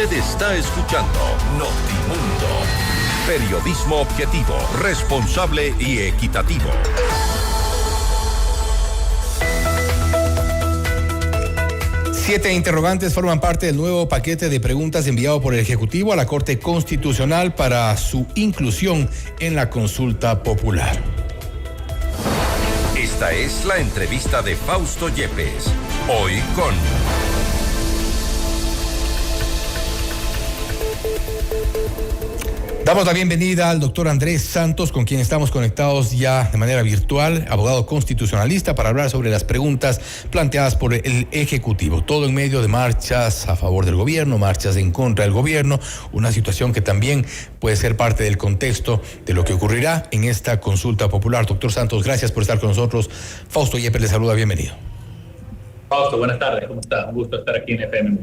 Usted está escuchando Notimundo. Periodismo objetivo, responsable y equitativo. Siete interrogantes forman parte del nuevo paquete de preguntas enviado por el Ejecutivo a la Corte Constitucional para su inclusión en la consulta popular. Esta es la entrevista de Fausto Yepes. Hoy con... Damos la bienvenida al doctor Andrés Santos, con quien estamos conectados ya de manera virtual, abogado constitucionalista, para hablar sobre las preguntas planteadas por el Ejecutivo. Todo en medio de marchas a favor del gobierno, marchas en contra del gobierno, una situación que también puede ser parte del contexto de lo que ocurrirá en esta consulta popular. Doctor Santos, gracias por estar con nosotros. Fausto Yepes le saluda, bienvenido. Fausto, buenas tardes, ¿cómo estás? Un gusto estar aquí en FM.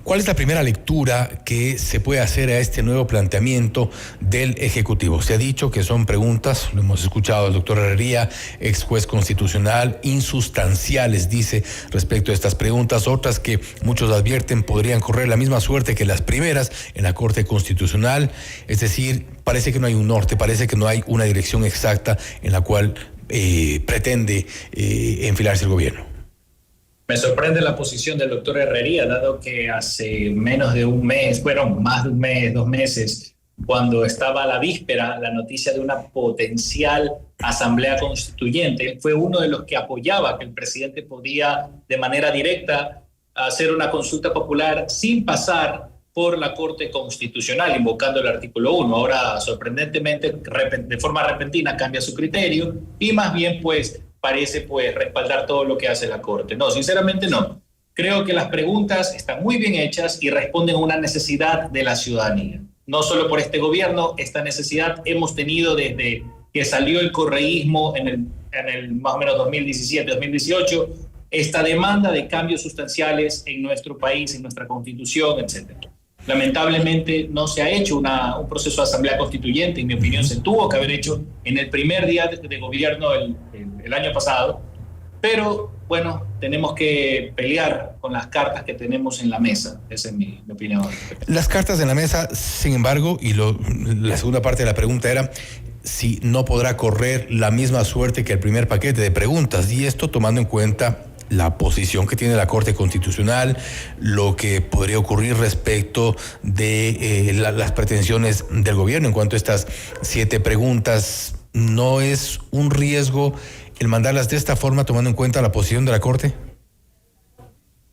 ¿Cuál es la primera lectura que se puede hacer a este nuevo planteamiento del Ejecutivo? Se ha dicho que son preguntas, lo hemos escuchado al doctor Herrería, ex juez constitucional, insustanciales, dice, respecto a estas preguntas, otras que muchos advierten podrían correr la misma suerte que las primeras en la Corte Constitucional, es decir, parece que no hay un norte, parece que no hay una dirección exacta en la cual pretende enfilarse el gobierno. Me sorprende la posición del doctor Herrería, dado que hace menos de un mes, bueno, más de un mes, 2 meses, cuando estaba a la víspera la noticia de una potencial asamblea constituyente, fue uno de los que apoyaba que el presidente podía de manera directa hacer una consulta popular sin pasar por la Corte Constitucional, invocando el artículo 1. Ahora, sorprendentemente, de forma repentina, cambia su criterio y más bien, parece respaldar todo lo que hace la Corte. No, sinceramente no. Creo que las preguntas están muy bien hechas y responden a una necesidad de la ciudadanía. No solo por este gobierno, esta necesidad hemos tenido desde que salió el correísmo en el más o menos 2017, 2018, esta demanda de cambios sustanciales en nuestro país, en nuestra Constitución, etc. Lamentablemente no se ha hecho un proceso de asamblea constituyente. En mi opinión, se tuvo que haber hecho en el primer día de gobierno el año pasado. Pero, bueno, tenemos que pelear con las cartas que tenemos en la mesa. Esa es mi opinión. Las cartas en la mesa, sin embargo, y la segunda parte de la pregunta era si no podrá correr la misma suerte que el primer paquete de preguntas. Y esto tomando en cuenta la posición que tiene la Corte Constitucional, lo que podría ocurrir respecto de las pretensiones del gobierno en cuanto a estas 7 preguntas. ¿No es un riesgo el mandarlas de esta forma tomando en cuenta la posición de la Corte?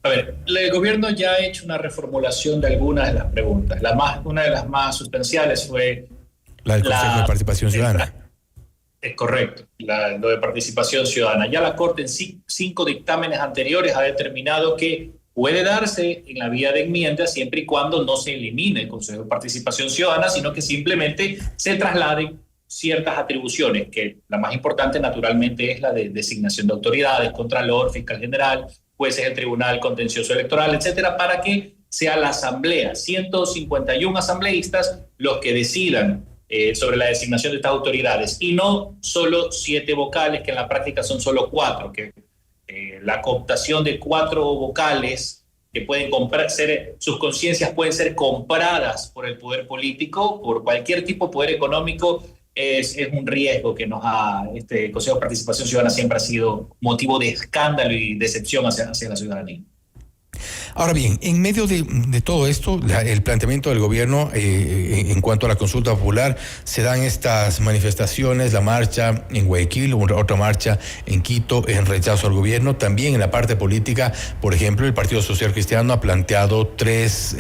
A ver, el gobierno ya ha hecho una reformulación de algunas de las preguntas. Una de las más sustanciales fue la del Consejo de Participación Ciudadana. Es correcto, lo de participación ciudadana. Ya la Corte en 5 dictámenes anteriores ha determinado que puede darse en la vía de enmienda siempre y cuando no se elimine el Consejo de Participación Ciudadana, sino que simplemente se trasladen ciertas atribuciones, que la más importante naturalmente es la de designación de autoridades, contralor, fiscal general, jueces del Tribunal Contencioso Electoral, etcétera, para que sea la asamblea, 151 asambleístas los que decidan sobre la designación de estas autoridades, y no solo 7 vocales, que en la práctica son solo 4, que la cooptación de 4 vocales que pueden sus conciencias pueden ser compradas por el poder político, por cualquier tipo de poder económico, es un riesgo que este Consejo de Participación Ciudadana siempre ha sido motivo de escándalo y decepción hacia la ciudadanía. Ahora bien, en medio de todo esto, el planteamiento del gobierno en cuanto a la consulta popular, se dan estas manifestaciones, la marcha en Guayaquil, otra marcha en Quito en rechazo al gobierno. También en la parte política, por ejemplo, el Partido Social Cristiano ha planteado 3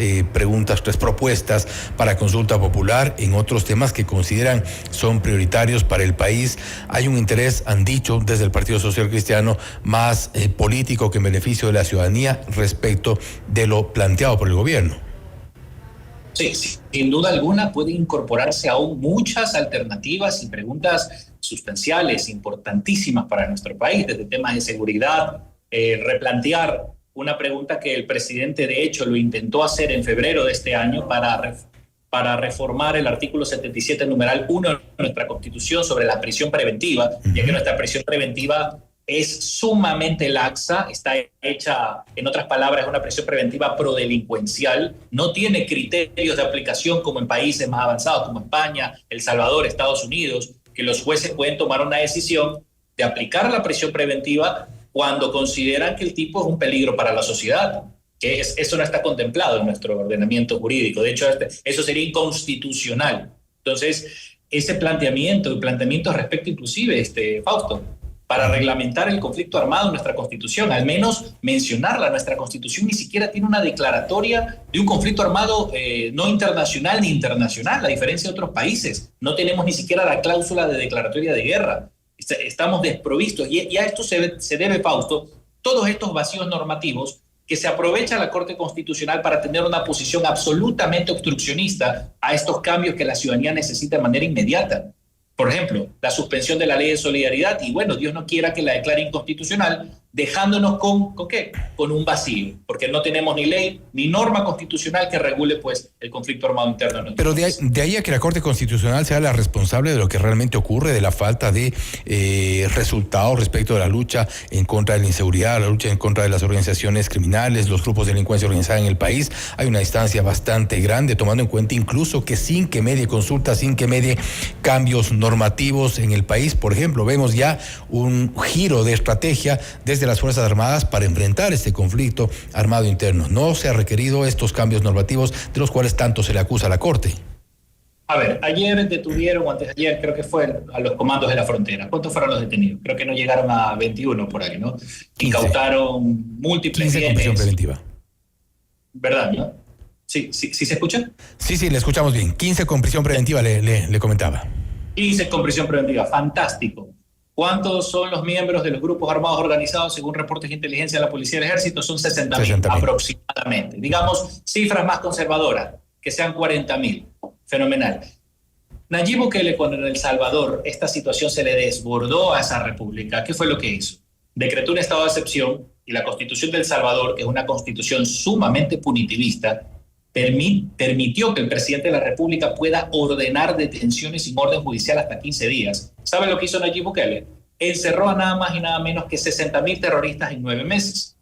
propuestas para consulta popular en otros temas que consideran son prioritarios para el país. Hay un interés, han dicho desde el Partido Social Cristiano, más político que en beneficio de la ciudadanía respecto de lo planteado por el gobierno. Sí, sin duda alguna pueden incorporarse aún muchas alternativas y preguntas sustanciales, importantísimas para nuestro país, desde temas de seguridad, replantear una pregunta que el presidente de hecho lo intentó hacer en febrero de este año para reformar el artículo 77, numeral 1 de nuestra Constitución sobre la prisión preventiva, ya que nuestra prisión preventiva es sumamente laxa, está hecha, en otras palabras, es una prisión preventiva prodelincuencial, no tiene criterios de aplicación como en países más avanzados como España, El Salvador, Estados Unidos, que los jueces pueden tomar una decisión de aplicar la prisión preventiva cuando consideran que el tipo es un peligro para la sociedad. Eso no está contemplado en nuestro ordenamiento jurídico. De hecho, eso sería inconstitucional. Entonces, ese planteamiento respecto inclusive, Fausto, para reglamentar el conflicto armado en nuestra Constitución, al menos mencionarla. Nuestra Constitución ni siquiera tiene una declaratoria de un conflicto armado no internacional ni internacional, a diferencia de otros países. No tenemos ni siquiera la cláusula de declaratoria de guerra. Estamos desprovistos y a esto se debe, Fausto, todos estos vacíos normativos que se aprovecha la Corte Constitucional para tener una posición absolutamente obstruccionista a estos cambios que la ciudadanía necesita de manera inmediata. Por ejemplo, la suspensión de la ley de solidaridad, y bueno, Dios no quiera que la declare inconstitucional, dejándonos ¿con qué? Con un vacío, porque no tenemos ni ley ni norma constitucional que regule pues el conflicto armado interno. Pero de ahí a que la Corte Constitucional sea la responsable de lo que realmente ocurre, de la falta de resultados respecto de la lucha en contra de la inseguridad, la lucha en contra de las organizaciones criminales, los grupos de delincuencia organizada en el país, hay una distancia bastante grande, tomando en cuenta incluso que sin que medie consulta, sin que medie cambios normativos en el país, por ejemplo, vemos ya un giro de estrategia desde las Fuerzas Armadas para enfrentar este conflicto armado interno. No se ha requerido estos cambios normativos de los cuales tanto se le acusa a la Corte. A ver, ayer detuvieron, o antes de ayer, creo que fue a los comandos de la frontera. ¿Cuántos fueron los detenidos? Creo que no llegaron a 21 por ahí, ¿no? 15. Incautaron múltiples 15 con prisión preventiva. ¿Verdad, no? ¿Sí se escucha? Sí, le escuchamos bien. 15 con prisión preventiva, le comentaba. 15 con prisión preventiva, fantástico. ¿Cuántos son los miembros de los grupos armados organizados según reportes de inteligencia de la Policía del Ejército? Son 60.000 aproximadamente. Digamos, cifras más conservadoras, que sean 40.000. Fenomenal. Nayib Bukele, cuando en El Salvador esta situación se le desbordó a esa república, ¿qué fue lo que hizo? Decretó un estado de excepción y la Constitución de El Salvador, que es una constitución sumamente punitivista, permitió que el presidente de la República pueda ordenar detenciones sin orden judicial hasta 15 días. ¿Sabe lo que hizo Nayib Bukele? Encerró a nada más y nada menos que 60.000 terroristas en 9 meses.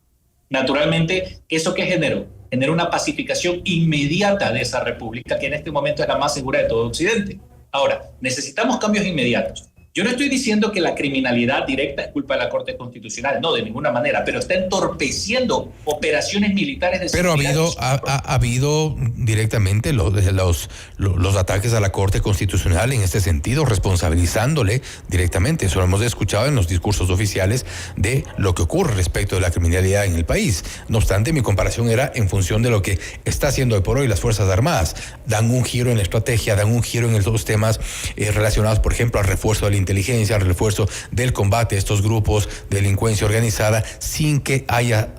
Naturalmente, ¿eso qué generó? Generó una pacificación inmediata de esa república, que en este momento es la más segura de todo Occidente. Ahora, necesitamos cambios inmediatos. Yo no estoy diciendo que la criminalidad directa es culpa de la Corte Constitucional, no, de ninguna manera, pero está entorpeciendo operaciones militares de seguridad. Pero ha habido directamente los ataques a la Corte Constitucional en este sentido, responsabilizándole directamente. Eso lo hemos escuchado en los discursos oficiales de lo que ocurre respecto de la criminalidad en el país. No obstante, mi comparación era en función de lo que está haciendo hoy por hoy las Fuerzas Armadas. Dan un giro en la estrategia, dan un giro en los temas relacionados, por ejemplo, al refuerzo de la inteligencia, al refuerzo del combate a estos grupos de delincuencia organizada, sin que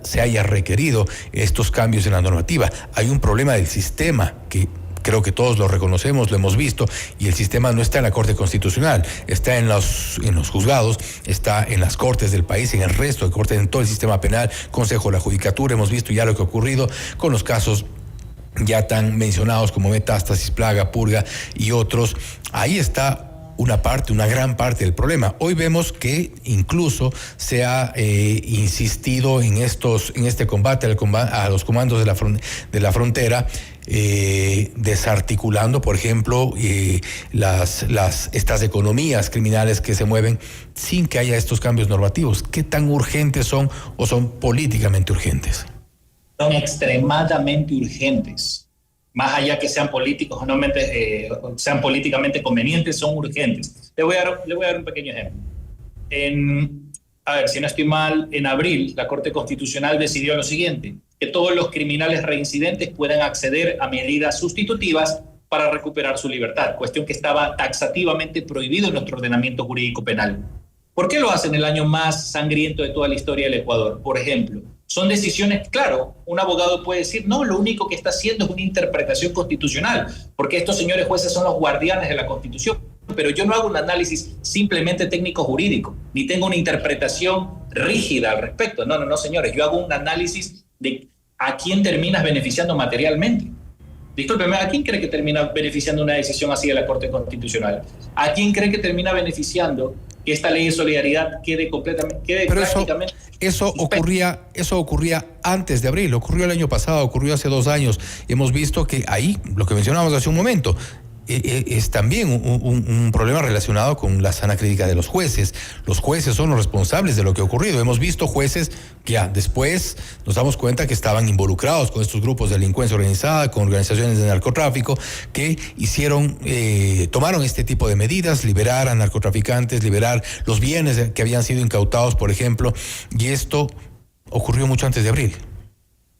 se haya requerido estos cambios en la normativa. Hay un problema del sistema que creo que todos lo reconocemos, lo hemos visto, y el sistema no está en la Corte Constitucional, está en los juzgados, está en las cortes del país, en el resto de cortes, en todo el sistema penal, Consejo de la Judicatura. Hemos visto ya lo que ha ocurrido con los casos ya tan mencionados como Metástasis, Plaga, Purga y otros. Ahí está una gran parte del problema. Hoy vemos que incluso se ha insistido en este combate a los comandos de la frontera, desarticulando, por ejemplo, estas economías criminales que se mueven sin que haya estos cambios normativos. ¿Qué tan urgentes son o son políticamente urgentes? Son extremadamente urgentes. Más allá que sean políticos o no sean políticamente convenientes, son urgentes. Le voy a dar un pequeño ejemplo. A ver, si no estoy mal, en abril la Corte Constitucional decidió lo siguiente: que todos los criminales reincidentes puedan acceder a medidas sustitutivas para recuperar su libertad, cuestión que estaba taxativamente prohibido en nuestro ordenamiento jurídico penal. ¿Por qué lo hacen el año más sangriento de toda la historia del Ecuador? Por ejemplo, son decisiones, claro, un abogado puede decir, no, lo único que está haciendo es una interpretación constitucional, porque estos señores jueces son los guardianes de la Constitución, pero yo no hago un análisis simplemente técnico-jurídico, ni tengo una interpretación rígida al respecto. No, señores, yo hago un análisis de a quién terminas beneficiando materialmente. Discúlpeme, ¿a quién cree que termina beneficiando una decisión así de la Corte Constitucional? ¿A quién cree que termina beneficiando que esta ley de solidaridad quede completamente, Pero prácticamente... eso ocurría antes de abril, ocurrió el año pasado, ocurrió hace 2 años. Hemos visto que ahí, lo que mencionábamos hace un momento, es también un problema relacionado con la sana crítica de los jueces. Los jueces son los responsables de lo que ha ocurrido. Hemos visto jueces que ya después nos damos cuenta que estaban involucrados con estos grupos de delincuencia organizada, con organizaciones de narcotráfico, que tomaron este tipo de medidas, liberar a narcotraficantes, liberar los bienes que habían sido incautados, por ejemplo, y esto ocurrió mucho antes de abril.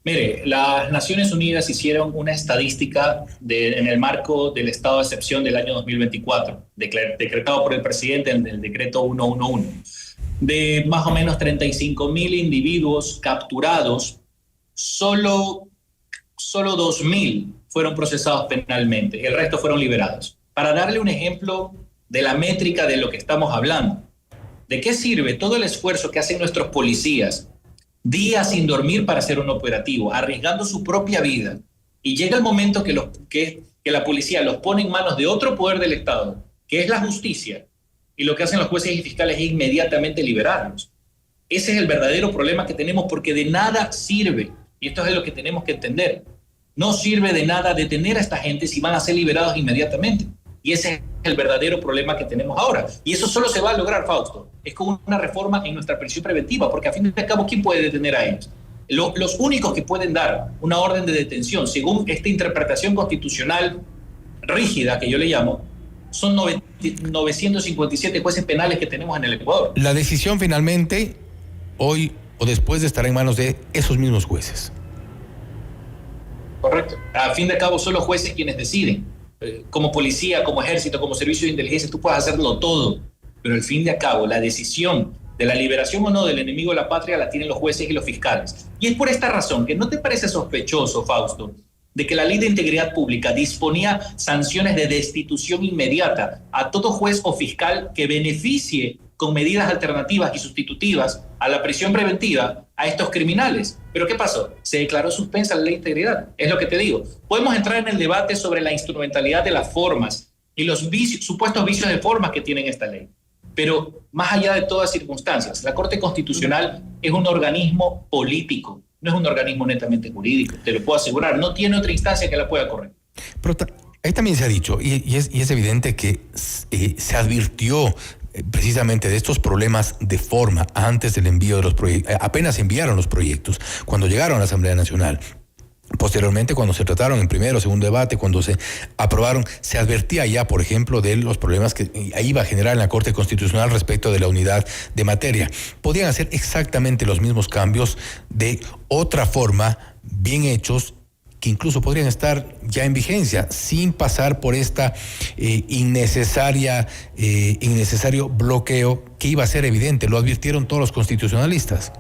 Mire, las Naciones Unidas hicieron una estadística en el marco del estado de excepción del año 2024, decretado por el presidente en el decreto 111, de más o menos 35.000 individuos capturados, solo 2.000 fueron procesados penalmente, el resto fueron liberados. Para darle un ejemplo de la métrica de lo que estamos hablando, ¿de qué sirve todo el esfuerzo que hacen nuestros policías días sin dormir para hacer un operativo, arriesgando su propia vida? Y llega el momento que la policía los pone en manos de otro poder del Estado, que es la justicia, y lo que hacen los jueces y fiscales es inmediatamente liberarlos. Ese es el verdadero problema que tenemos, porque de nada sirve, y esto es lo que tenemos que entender, no sirve de nada detener a esta gente si van a ser liberados inmediatamente. Y ese es el verdadero problema que tenemos ahora. Y eso solo se va a lograr, Fausto, es con una reforma en nuestra prisión preventiva, porque a fin de cabo, ¿quién puede detener a ellos? Los únicos que pueden dar una orden de detención, según esta interpretación constitucional rígida que yo le llamo, son 957 jueces penales que tenemos en el Ecuador. La decisión finalmente, hoy o después, estará en manos de esos mismos jueces. Correcto. A fin de cabo, son los jueces quienes deciden. Como policía, como ejército, como servicio de inteligencia, tú puedes hacerlo todo, pero al fin de cabo, la decisión de la liberación o no del enemigo de la patria la tienen los jueces y los fiscales. Y es por esta razón que no te parece sospechoso, Fausto, de que la Ley de Integridad Pública disponía sanciones de destitución inmediata a todo juez o fiscal que beneficie con medidas alternativas y sustitutivas a la prisión preventiva a estos criminales. ¿Pero qué pasó? Se declaró suspensa la Ley de Integridad. Es lo que te digo. Podemos entrar en el debate sobre la instrumentalidad de las formas y los supuestos vicios de formas que tienen esta ley. Pero más allá de todas circunstancias, la Corte Constitucional es un organismo político, no es un organismo netamente jurídico, te lo puedo asegurar, no tiene otra instancia que la pueda correr. Pero ahí también se ha dicho, y es evidente que se advirtió precisamente de estos problemas de forma antes del envío de los proyectos, apenas enviaron los proyectos, cuando llegaron a la Asamblea Nacional. Posteriormente, cuando se trataron en primero o segundo debate, cuando se aprobaron, se advertía ya, por ejemplo, de los problemas que iba a generar en la Corte Constitucional respecto de la unidad de materia. Podían hacer exactamente los mismos cambios de otra forma, bien hechos, que incluso podrían estar ya en vigencia, sin pasar por esta innecesario bloqueo que iba a ser evidente. Lo advirtieron todos los constitucionalistas.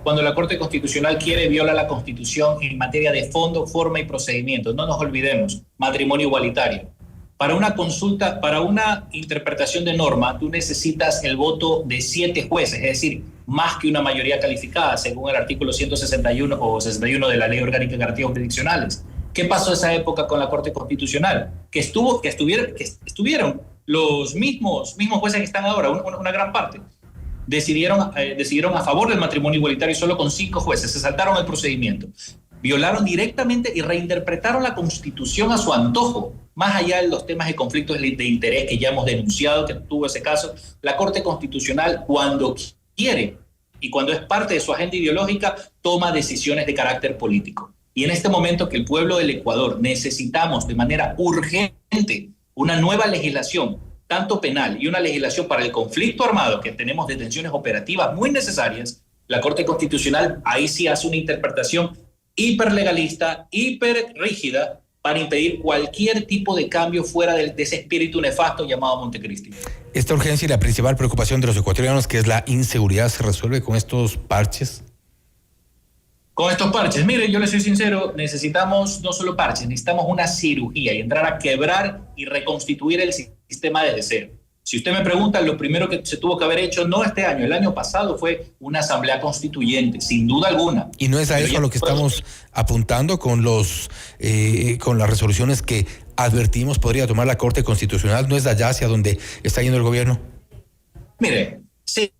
Cuando la Corte Constitucional quiere, viola la Constitución en materia de fondo, forma y procedimiento. No nos olvidemos, matrimonio igualitario. Para una consulta, para una interpretación de norma, tú necesitas el voto de 7 jueces, es decir, más que una mayoría calificada, según el artículo 161 o 61 de la Ley Orgánica de Garantías Jurisdiccionales. ¿Qué pasó esa época con la Corte Constitucional? Que estuvieron los mismos jueces que están ahora, una gran parte. Decidieron a favor del matrimonio igualitario solo con 5 jueces, se saltaron el procedimiento, violaron directamente y reinterpretaron la Constitución a su antojo, más allá de los temas de conflictos de interés que ya hemos denunciado, que tuvo ese caso. La Corte Constitucional, cuando quiere y cuando es parte de su agenda ideológica, toma decisiones de carácter político. Y en este momento que el pueblo del Ecuador necesitamos de manera urgente una nueva legislación, tanto penal y una legislación para el conflicto armado, que tenemos detenciones operativas muy necesarias, la Corte Constitucional ahí sí hace una interpretación hiperlegalista, hiperrígida, para impedir cualquier tipo de cambio fuera de ese espíritu nefasto llamado Montecristi. Esta urgencia y la principal preocupación de los ecuatorianos, que es la inseguridad, ¿se resuelve con estos parches? Con estos parches, mire, yo le soy sincero, necesitamos no solo parches, necesitamos una cirugía y entrar a quebrar y reconstituir el sistema desde cero. Si usted me pregunta, lo primero que se tuvo que haber hecho, no este año, el año pasado, fue una asamblea constituyente, sin duda alguna. Y no es a eso a lo que estamos apuntando con las resoluciones que advertimos podría tomar la Corte Constitucional. ¿No es allá hacia donde está yendo el gobierno? Mire, sí,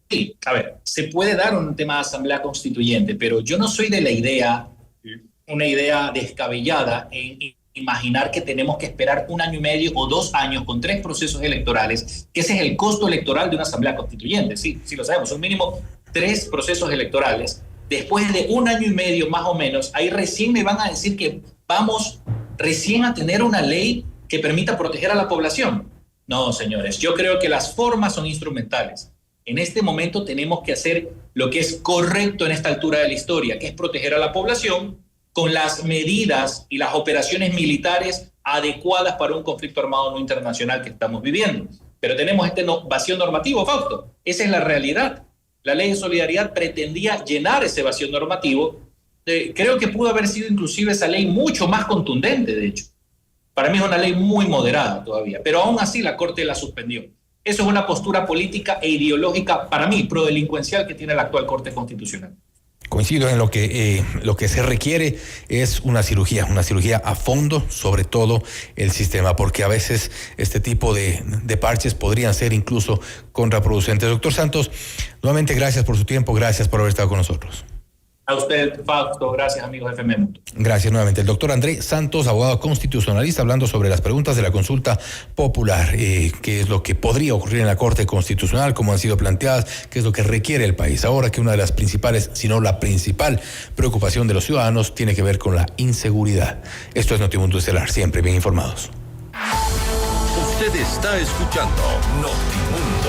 a ver, se puede dar un tema de asamblea constituyente, pero yo no soy de la idea, una idea descabellada en imaginar que tenemos que esperar 1 año y medio o 2 años con 3 procesos electorales, que ese es el costo electoral de una asamblea constituyente. Sí, sí lo sabemos, un mínimo 3 procesos electorales. Después de 1 año y medio más o menos, ahí recién me van a decir que vamos recién a tener una ley que permita proteger a la población. No, señores, yo creo que las formas son instrumentales. En este momento tenemos que hacer lo que es correcto en esta altura de la historia, que es proteger a la población con las medidas y las operaciones militares adecuadas para un conflicto armado no internacional que estamos viviendo. Pero tenemos este vacío normativo, Fausto. Esa es la realidad. La ley de solidaridad pretendía llenar ese vacío normativo. Creo que pudo haber sido inclusive esa ley mucho más contundente, de hecho. Para mí es una ley muy moderada todavía, pero aún así la Corte la suspendió. Eso es una postura política e ideológica, para mí, prodelincuencial que tiene la actual Corte Constitucional. Coincido en lo que se requiere es una cirugía a fondo, sobre todo el sistema, porque a veces este tipo de parches podrían ser incluso contraproducentes. Doctor Santos, nuevamente gracias por su tiempo, gracias por haber estado con nosotros. A usted, Fausto, gracias amigos de FM Mundo. Gracias nuevamente. El doctor André Santos, abogado constitucionalista, hablando sobre las preguntas de la consulta popular, qué es lo que podría ocurrir en la Corte Constitucional, cómo han sido planteadas, qué es lo que requiere el país. Ahora que una de las principales, si no la principal preocupación de los ciudadanos tiene que ver con la inseguridad. Esto es Notimundo Estelar, siempre bien informados. Usted está escuchando Notimundo.